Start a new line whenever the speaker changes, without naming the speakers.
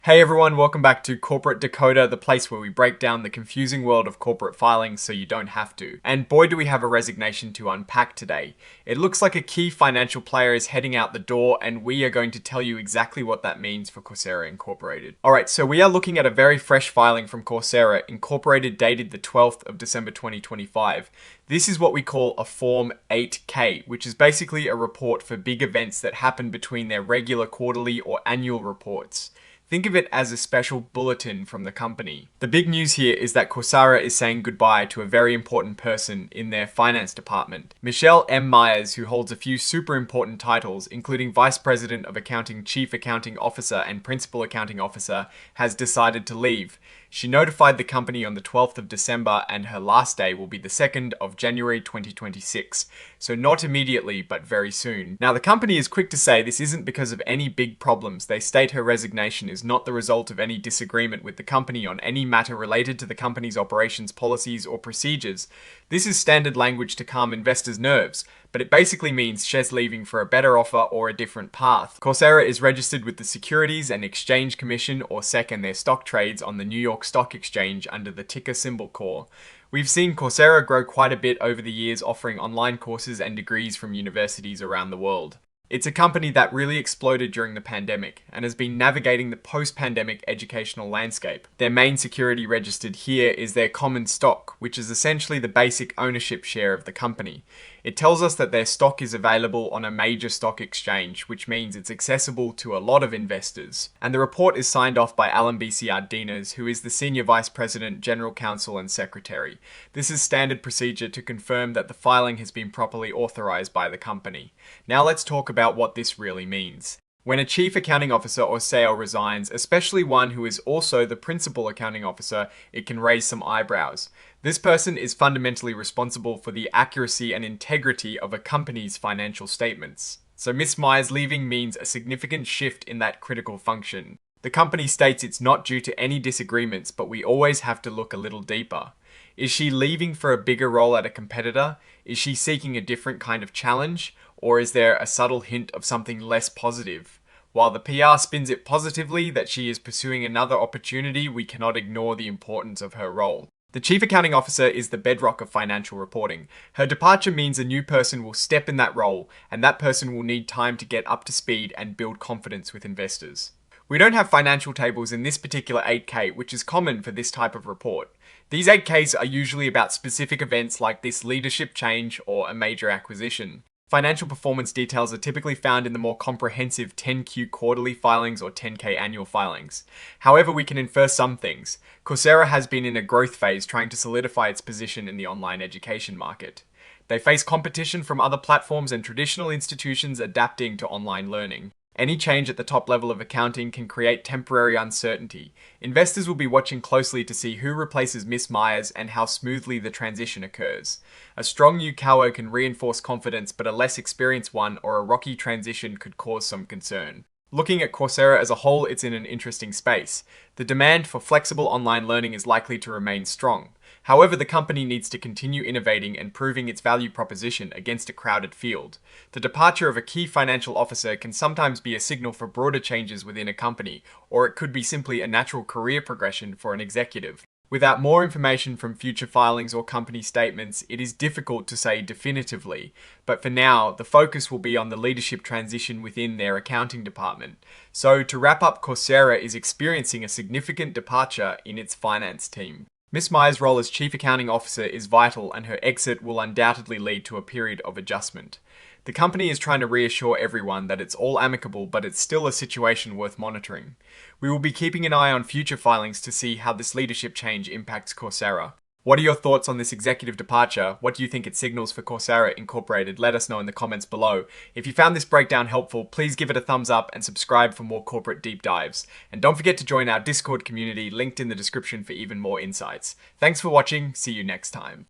Hey everyone, welcome back to Corporate Decoder, the place where we break down the confusing world of corporate filings so you don't have to. And boy do we have a resignation to unpack today. It looks like a key financial player is heading out the door, and we are going to tell you exactly what that means for Coursera Incorporated. Alright, so we are looking at a very fresh filing from Coursera Incorporated dated the 12th of December 2025. This is what we call a Form 8K, which is basically a report for big events that happen between their regular quarterly or annual reports. Think of it as a special bulletin from the company. The big news here is that Coursera is saying goodbye to a very important person in their finance department. Michelle M. Myers, who holds a few super important titles, including Vice President of Accounting, Chief Accounting Officer, and Principal Accounting Officer, has decided to leave. She notified the company on the 12th of December, and her last day will be the 2nd of January 2026. So not immediately, but very soon. Now, the company is quick to say this isn't because of any big problems. They state her resignation is not the result of any disagreement with the company on any matter related to the company's operations, policies, or procedures. This is standard language to calm investors' nerves, but it basically means she's leaving for a better offer or a different path. Coursera is registered with the Securities and Exchange Commission, or SEC, and their stock trades on the New York Stock Exchange under the ticker symbol CORE. We've seen Coursera grow quite a bit over the years, offering online courses and degrees from universities around the world. It's a company that really exploded during the pandemic and has been navigating the post-pandemic educational landscape. Their main security registered here is their common stock, which is essentially the basic ownership share of the company. It tells us that their stock is available on a major stock exchange, which means it's accessible to a lot of investors. And the report is signed off by Alan Dinas, who is the Senior Vice President, General Counsel, and Secretary. This is standard procedure to confirm that the filing has been properly authorized by the company. Now let's talk about what this really means. When a Chief Accounting Officer or SAO resigns, especially one who is also the Principal Accounting Officer, it can raise some eyebrows. This person is fundamentally responsible for the accuracy and integrity of a company's financial statements. So Ms. Myers leaving means a significant shift in that critical function. The company states it's not due to any disagreements, but we always have to look a little deeper. Is she leaving for a bigger role at a competitor? Is she seeking a different kind of challenge? Or is there a subtle hint of something less positive? While the PR spins it positively that she is pursuing another opportunity, we cannot ignore the importance of her role. The Chief Accounting Officer is the bedrock of financial reporting. Her departure means a new person will step in that role, and that person will need time to get up to speed and build confidence with investors. We don't have financial tables in this particular 8K, which is common for this type of report. These 8Ks are usually about specific events like this leadership change or a major acquisition. Financial performance details are typically found in the more comprehensive 10Q quarterly filings or 10K annual filings. However, we can infer some things. Coursera has been in a growth phase trying to solidify its position in the online education market. They face competition from other platforms and traditional institutions adapting to online learning. Any change at the top level of accounting can create temporary uncertainty. Investors will be watching closely to see who replaces Ms. Myers and how smoothly the transition occurs. A strong new cower can reinforce confidence, but a less experienced one or a rocky transition could cause some concern. Looking at Coursera as a whole, it's in an interesting space. The demand for flexible online learning is likely to remain strong. However, the company needs to continue innovating and proving its value proposition against a crowded field. The departure of a key financial officer can sometimes be a signal for broader changes within a company, or it could be simply a natural career progression for an executive. Without more information from future filings or company statements, it is difficult to say definitively, but for now, the focus will be on the leadership transition within their accounting department. So to wrap up, Coursera is experiencing a significant departure in its finance team. Ms. Myers' role as Chief Accounting Officer is vital, and her exit will undoubtedly lead to a period of adjustment. The company is trying to reassure everyone that it's all amicable, but it's still a situation worth monitoring. We will be keeping an eye on future filings to see how this leadership change impacts Coursera. What are your thoughts on this executive departure? What do you think it signals for Coursera Incorporated? Let us know in the comments below. If you found this breakdown helpful, please give it a thumbs up and subscribe for more corporate deep dives. And don't forget to join our Discord community linked in the description for even more insights. Thanks for watching. See you next time.